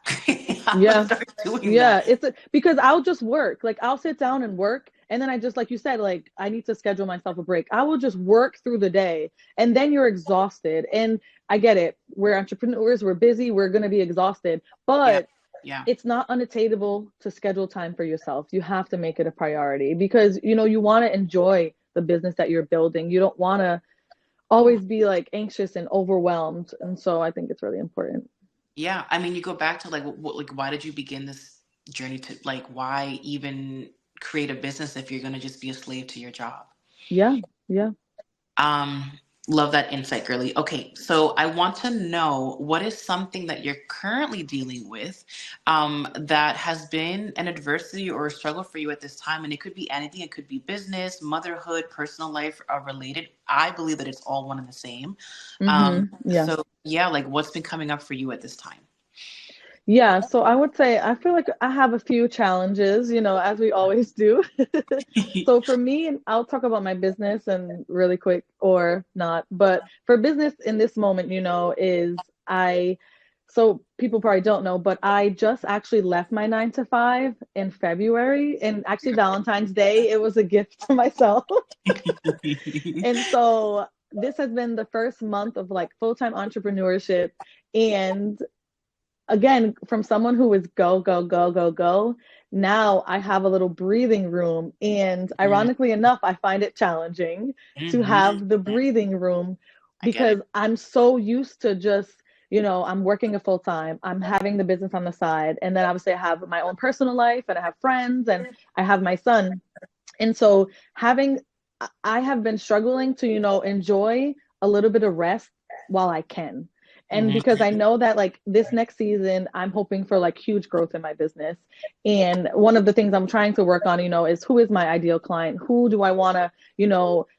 I'm gonna Yeah. start doing Yeah, that. because I'll just work. Like I'll sit down and work, and then I just like you said, like I need to schedule myself a break. I will just work through the day, and then you're exhausted. And I get it. We're entrepreneurs, we're busy, we're gonna be exhausted. Yeah. But Yeah. it's not unattainable to schedule time for yourself. You have to make it a priority because you want to enjoy the business that you're building. You don't want to always be like anxious and overwhelmed. And so I think it's really important. Yeah. I mean, you go back to like, what, like, why did you begin this journey to like, why even create a business if you're gonna just be a slave to your job? Yeah. Yeah. Um, Love that insight, girly. Okay, so I want to know what is something that you're currently dealing with that has been an adversity or a struggle for you at this time. And it could be anything, it could be business, motherhood, personal life related. I believe that it's all one and the same. Mm-hmm. Yeah. So, yeah, like what's been coming up for you at this time? Yeah, so I would say I feel like I have a few challenges, as we always do. So for me, and I'll talk about my business and really quick or not, but for business in this moment, is so people probably don't know, but I just actually left my 9 to 5 in February, and actually Valentine's Day, it was a gift to myself. And so this has been the first month of like full-time entrepreneurship. And again, from someone who was go, go, go, go, go, now I have a little breathing room. And ironically enough, I find it challenging to Mm-hmm. have the breathing room I get it. because I'm so used to just, I'm working a full time, I'm having the business on the side. And then obviously I have my own personal life and I have friends and I have my son. And so I have been struggling to, enjoy a little bit of rest while I can. And because I know that like this next season, I'm hoping for like huge growth in my business. And one of the things I'm trying to work on, is who is my ideal client? Who do I want to,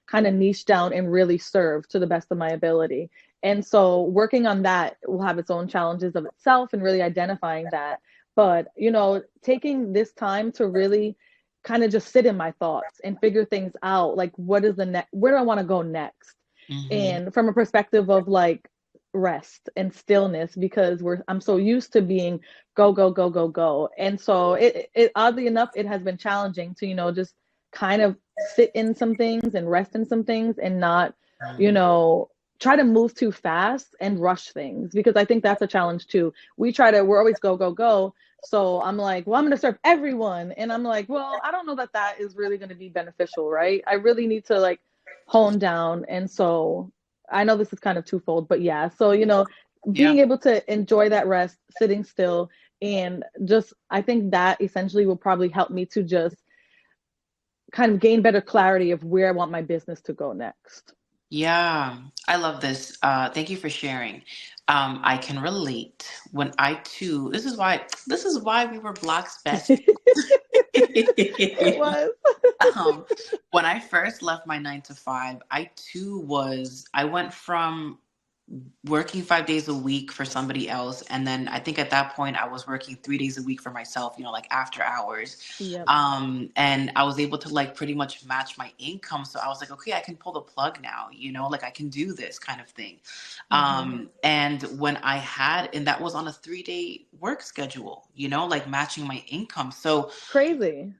kind of niche down and really serve to the best of my ability? And so working on that will have its own challenges of itself and really identifying that. But, you know, taking this time to really kind of just sit in my thoughts and figure things out, like what is the next, where do I want to go next? Mm-hmm. And from a perspective of like rest and stillness, because I'm so used to being go, go, go, go, go. And so it oddly enough, it has been challenging to, you know, just kind of sit in some things and rest in some things and not, you know, try to move too fast and rush things, because I think that's a challenge too. We're always go, go, go. So I'm like, well, I'm going to serve everyone. And I'm like, well, I don't know that that is really going to be beneficial, right? I really need to like hone down. And so I know this is kind of twofold, but yeah. So, you know, Yeah. being able to enjoy that rest, sitting still, and just, I think that essentially will probably help me to just kind of gain better clarity of where I want my business to go next. Yeah, I love this. Thank you for sharing. I can relate when I too, this is why we were Block's best. It was. um, when I first left my 9 to 5, I went from working 5 days a week for somebody else. And then I think at that point I was working 3 days a week for myself, you know, like after hours. Yep. And I was able to like pretty much match my income. So I was like, okay, I can pull the plug now, you know, like I can do this kind of thing. Mm-hmm. And and that was on a 3-day work schedule, you know, like matching my income. So Crazy.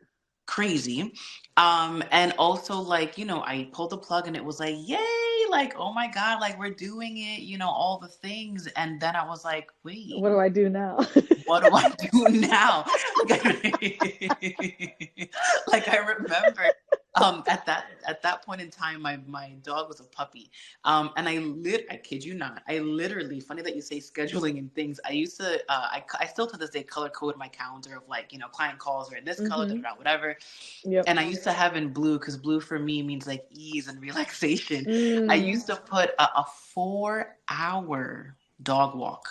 crazy. And also like, you know, I pulled the plug and it was like, yay, like, oh my God, like we're doing it, you know, all the things. And then I was like, wait, What do I do now? what do I do now? Like I remember at that point in time, my dog was a puppy. And I kid you not, I literally, funny that you say scheduling and things. I used to I still to this day color code my calendar of like, you know, client calls are in this color, Mm-hmm. whatever. Yep. And I used to have in blue, because blue for me means like ease and relaxation. I Mm. used to put a 4-hour dog walk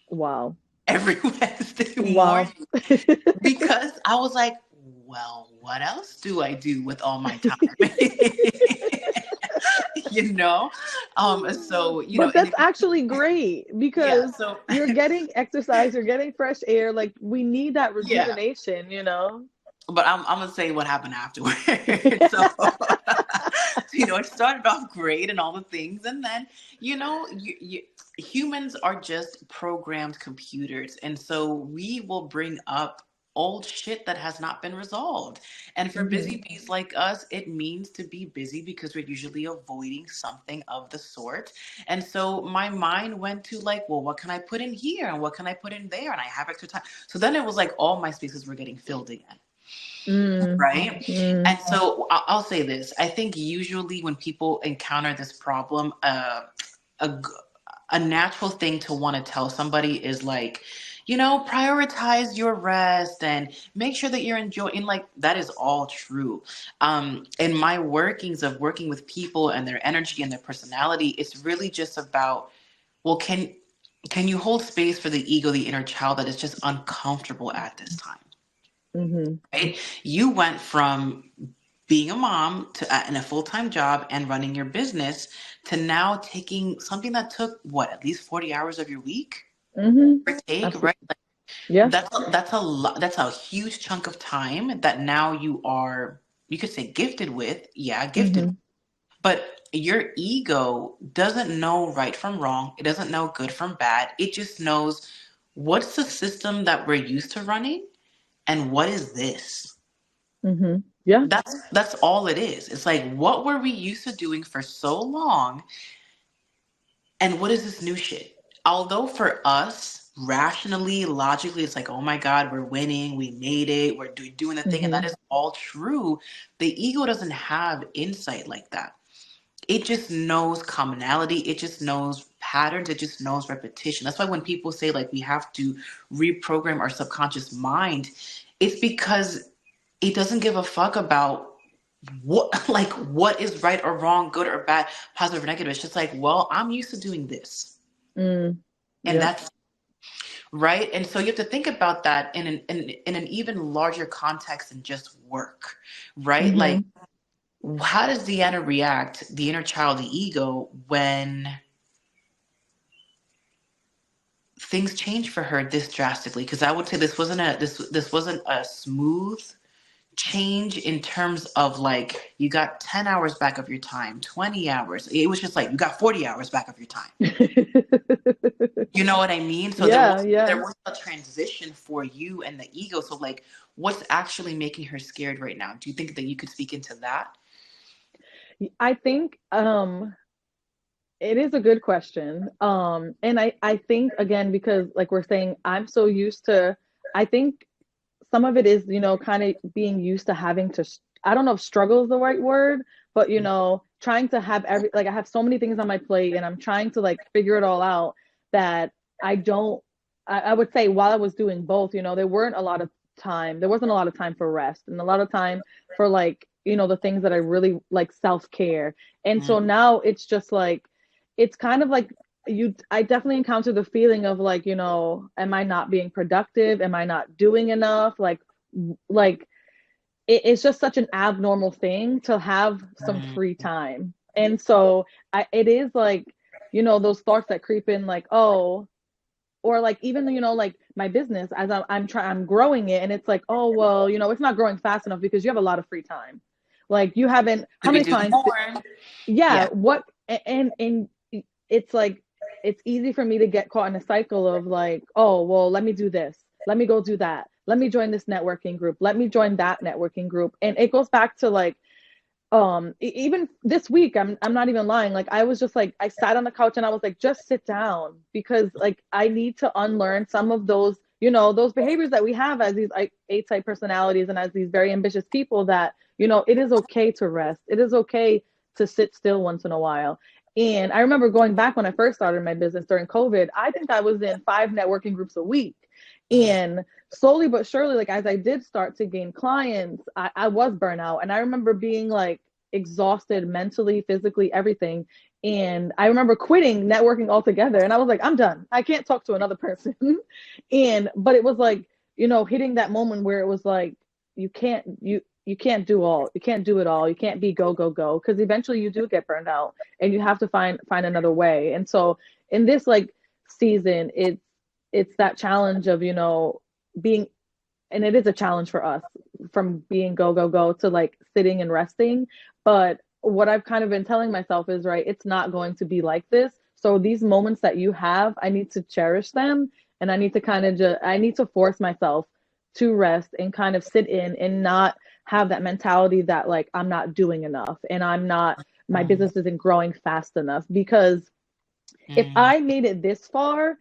Wow. every Wednesday Wow. morning, because I was like, well, what else do I do with all my time? You know? So, you know, But and that's actually great, yeah, because so you're getting exercise, you're getting fresh air. Like we need that yeah. rejuvenation, you know? But I'm gonna say what happened afterwards. So, you know, it started off great and all the things, and then, you know, humans are just programmed computers, and so we will bring up old shit that has not been resolved. And for Mm-hmm. busy bees like us, it means to be busy because we're usually avoiding something of the sort. And so my mind went to like, well, what can I put in here and what can I put in there? And I have extra time. So then it was like all my spaces were getting filled again. Mm. Right. Mm. And so I'll say this. I think usually when people encounter this problem, a, a natural thing to want to tell somebody is like, you know, prioritize your rest and make sure that you're enjoying. Like that is all true. In my workings of working with people and their energy and their personality, it's really just about, well, can you hold space for the ego, the inner child that is just uncomfortable at this time? Mm-hmm. Right? You went from being a mom to in a full-time job and running your business to now taking something that took what, at least 40 hours of your week Mm-hmm. or take, right? Absolutely. Yeah. That's a lot. That's a huge chunk of time that now you could say gifted with. Yeah, gifted. Mm-hmm. But your ego doesn't know right from wrong. It doesn't know good from bad. It just knows what's the system that we're used to running and what is this. Mm-hmm. Yeah. That's all it is. It's like, what were we used to doing for so long, and what is this new shit? Although for us, rationally, logically, it's like, oh my God, we're winning, we made it, we're doing the thing, and Mm-hmm. that is all true. The ego doesn't have insight like that. It just knows commonality, it just knows patterns, it just knows repetition. That's why when people say like we have to reprogram our subconscious mind, it's because it doesn't give a fuck about what is right or wrong, good or bad, positive or negative. It's just like, well, I'm used to doing this, Mm. and Yep. that's right. And so you have to think about that in an even larger context than just work, right? Like, Mm-hmm. how does Deanna react, the inner child, the ego, when things changed for her this drastically? Because I would say this wasn't a smooth change in terms of like you got 10 hours back of your time, 20 hours. It was just like you got 40 hours back of your time. You know what I mean? So Yeah, there yeah. was a transition for you and the ego. So like what's actually making her scared right now? Do you think that you could speak into that? I think it is a good question. And I think again, because like we're saying, I'm so used to, I think some of it is, kind of being used to having to, I don't know if struggle is the right word, but trying to have like I have so many things on my plate and I'm trying to like figure it all out that I don't, I would say while I was doing both, there wasn't a lot of time for rest and a lot of time for like, the things that I really like self-care. And so Mm, now it's just like, it's kind of like I definitely encounter the feeling of like, am I not being productive? Am I not doing enough? Like it's just such an abnormal thing to have some mm, free time. And so it is like, those thoughts that creep in like, oh, or like even, like my business as I'm growing it and it's like, oh, well, it's not growing fast enough because you have a lot of free time. Like you haven't, how could be many doing clients, more. yeah, Yeah. what, and it's like it's easy for me to get caught in a cycle of like, oh, well, let me do this, let me go do that, let me join this networking group, let me join that networking group. And it goes back to like even this week, I'm not even lying, like I was just like, I sat on the couch and I was like, just sit down, because like I need to unlearn some of those, those behaviors that we have as these like A-type personalities and as these very ambitious people, that it is okay to rest, it is okay to sit still once in a while. And I remember going back when I first started my business during COVID, I think I was in 5 networking groups a week. And slowly but surely, like as I did start to gain clients, I was burnout. And I remember being like exhausted mentally, physically, everything. And I remember quitting networking altogether. And I was like, I'm done. I can't talk to another person. But it was like, hitting that moment where it was like, you can't you can't do it all. You can't be go, go, go. Because eventually you do get burned out and you have to find another way. And so in this like season, it's that challenge of, being, and it is a challenge for us, from being go, go, go to like sitting and resting. But what I've kind of been telling myself is, right, it's not going to be like this. So these moments that you have, I need to cherish them. And I need to kind of I need to force myself to rest and kind of sit in and not have that mentality that like I'm not doing enough and my Mm, business isn't growing fast enough. Because if mm, I made it this far,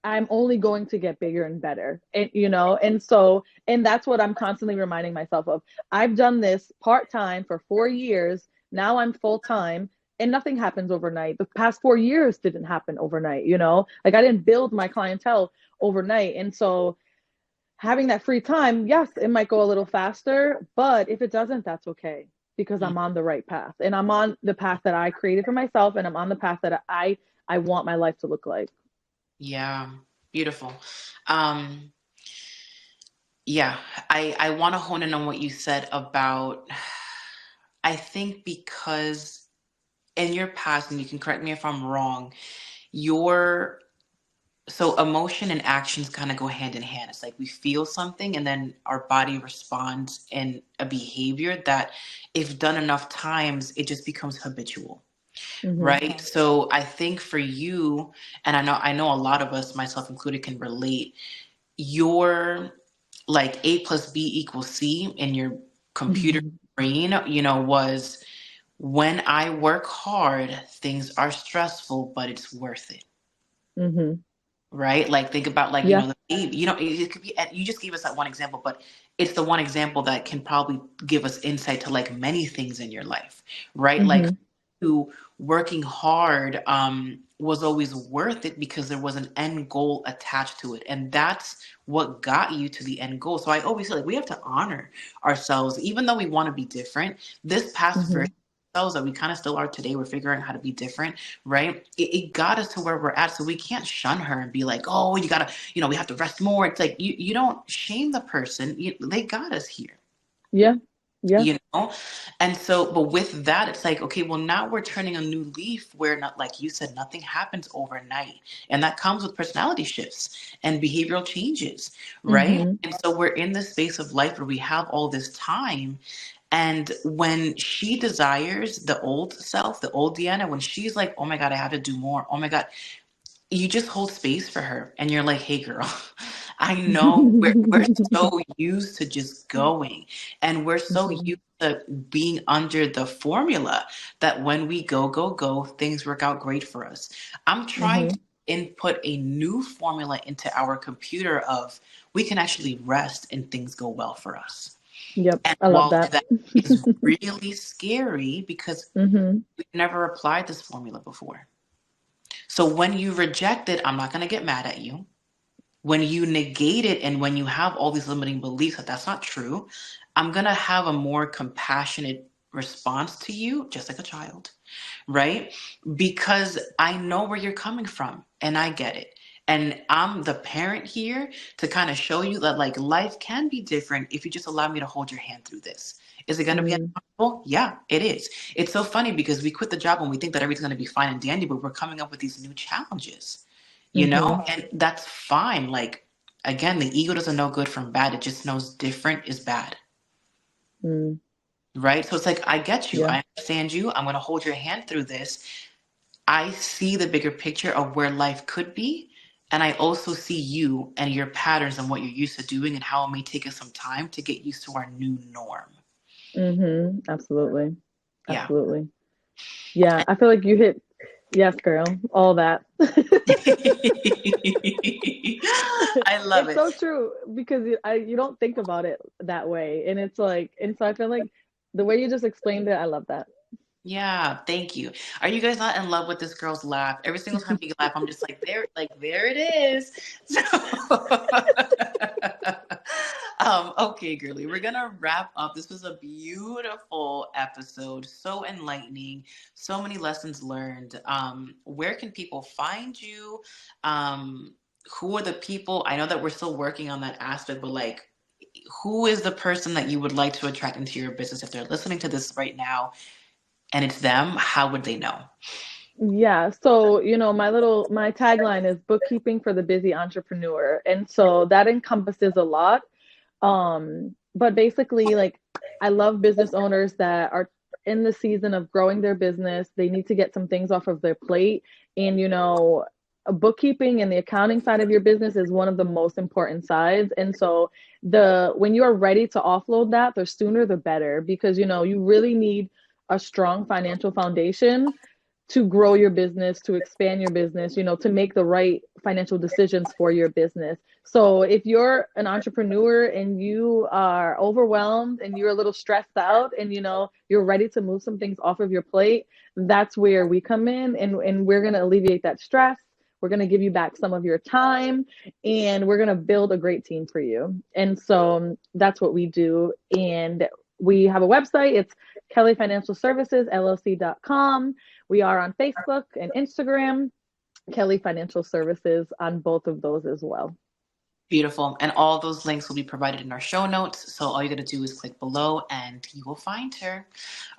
I'm only going to get bigger and better. And so, and that's what I'm constantly reminding myself of. I've done this part time for 4 years. Now I'm full time and nothing happens overnight. The past 4 years didn't happen overnight, like I didn't build my clientele overnight. And so, having that free time, yes, it might go a little faster, but if it doesn't, that's okay, because mm. I'm on the right path and I'm on the path that I created for myself and I'm on the path that I want my life to look like. Yeah. Beautiful. Um, yeah, I want to hone in on what you said about, I think because in your past, and you can correct me if I'm wrong, your so emotion and actions kind of go hand in hand. It's like we feel something and then our body responds in a behavior that if done enough times, it just becomes habitual. Mm-hmm. Right. So I think for you, and I know a lot of us, myself included, can relate, your like A plus B equals C in your computer Mm-hmm. brain, was when I work hard, things are stressful, but it's worth it. Mm-hmm. Right? Like think about like, Yeah. the baby, it could be, you just gave us that one example, but it's the one example that can probably give us insight to like many things in your life, right? Like Mm-hmm. who working hard was always worth it because there was an end goal attached to it. And that's what got you to the end goal. So I always feel like we have to honor ourselves, even though we want to be different. This past Mm-hmm. version of ourselves that we kind of still are today, we're figuring out how to be different, right? It got us to where we're at. So we can't shun her and be like, oh, you gotta, we have to rest more. It's like you don't shame the person. They got us here. Yeah. Yeah. you know? And so, but with that, it's like, okay, well, now we're turning a new leaf where, not like you said, nothing happens overnight. And that comes with personality shifts and behavioral changes, right? Mm-hmm. And so we're in this space of life where we have all this time. And when she desires the old self, the old Deanna, when she's like, oh my God, I have to do more. Oh my God, you just hold space for her and you're like, hey girl, I know we're so used to just going, and we're so Mm-hmm. used to being under the formula that when we go, things work out great for us. I'm trying Mm-hmm. to input a new formula into our computer of we can actually rest and things go well for us. Yep. And I love while that. that is really scary because Mm-hmm. we've never applied this formula before. So when you reject it, I'm not going to get mad at you. When you negate it and when you have all these limiting beliefs that that's not true, I'm going to have a more compassionate response to you, just like a child, right? Because I know where you're coming from and I get it. And I'm the parent here to kind of show you that like life can be different if you just allow me to hold your hand through this. Is it going to be Mm. uncomfortable? Yeah, it is. It's so funny because we quit the job and we think that everything's going to be fine and dandy, but we're coming up with these new challenges, you Mm-hmm. know, and that's fine. Like, again, the ego doesn't know good from bad. It just knows different is bad. Mm. Right. So it's like, I get you. Yeah. I understand you. I'm going to hold your hand through this. I see the bigger picture of where life could be. And I also see you and your patterns and what you're used to doing and how it may take us some time to get used to our new norm. Mm-hmm. Absolutely. Yeah. Absolutely. Yeah. I feel like you hit, yes, girl, all that. I love It's it. so true because you don't think about it that way. And it's like, and so I feel like the way you just explained it, I love that. Yeah, thank you. Are you guys not in love with this girl's laugh? Every single time we laugh, I'm just like, there it is. So, okay, girly, we're gonna wrap up. This was a beautiful episode, so enlightening, so many lessons learned. Where can people find you? Who are the people? I know that we're still working on that aspect, but like, who is the person that you would like to attract into your business if they're listening to this right now? And it's them, how would they know? Yeah, so my tagline is bookkeeping for the busy entrepreneur. And so that encompasses a lot. But basically, like, I love business owners that are in the season of growing their business. They need to get some things off of their plate. And, bookkeeping and the accounting side of your business is one of the most important sides. And so when you are ready to offload that, the sooner the better, because, you really need a strong financial foundation to grow your business, to expand your business, to make the right financial decisions for your business. So if you're an entrepreneur and you are overwhelmed and you're a little stressed out and you're ready to move some things off of your plate, that's where we come in, and we're going to alleviate that stress. We're going to give you back some of your time, and we're going to build a great team for you. And so that's what we do. And we have a website. It's Kelly Financial Services, LLC.com. We are on Facebook and Instagram, Kelly Financial Services on both of those as well. Beautiful. And all those links will be provided in our show notes. So all you got to do is click below and you will find her.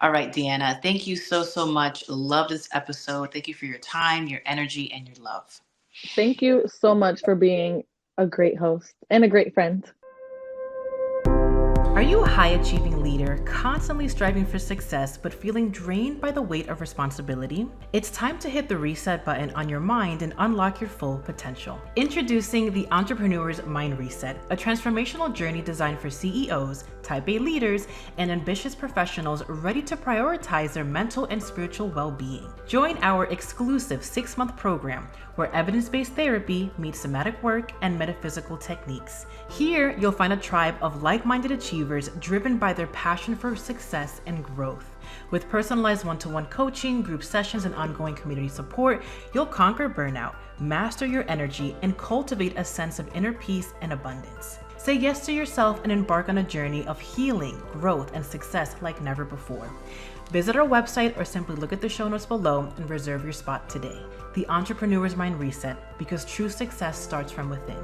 All right, Deanna, thank you so, so much. Love this episode. Thank you for your time, your energy, and your love. Thank you so much for being a great host and a great friend. Are you a high-achieving leader, constantly striving for success, but feeling drained by the weight of responsibility? It's time to hit the reset button on your mind and unlock your full potential. Introducing the Entrepreneur's Mind Reset, a transformational journey designed for CEOs, Type A leaders, and ambitious professionals ready to prioritize their mental and spiritual well-being. Join our exclusive 6-month program where evidence-based therapy meets somatic work and metaphysical techniques. Here, you'll find a tribe of like-minded achievers driven by their passion for success and growth. With personalized one-to-one coaching, group sessions, and ongoing community support, you'll conquer burnout, master your energy, and cultivate a sense of inner peace and abundance. Say yes to yourself and embark on a journey of healing, growth, and success like never before. Visit our website or simply look at the show notes below and reserve your spot today. The Entrepreneur's Mind Reset, because true success starts from within.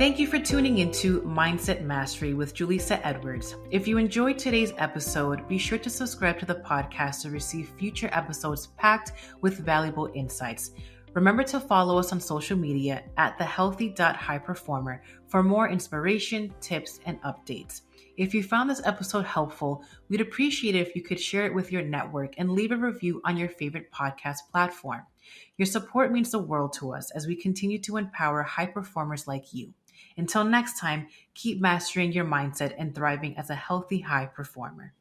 Thank you for tuning into Mindset Mastery with Julissa Edwards. If you enjoyed today's episode, be sure to subscribe to the podcast to receive future episodes packed with valuable insights. Remember to follow us on social media at thehealthy.highperformer for more inspiration, tips, and updates. If you found this episode helpful, we'd appreciate it if you could share it with your network and leave a review on your favorite podcast platform. Your support means the world to us as we continue to empower high performers like you. Until next time, keep mastering your mindset and thriving as a healthy high performer.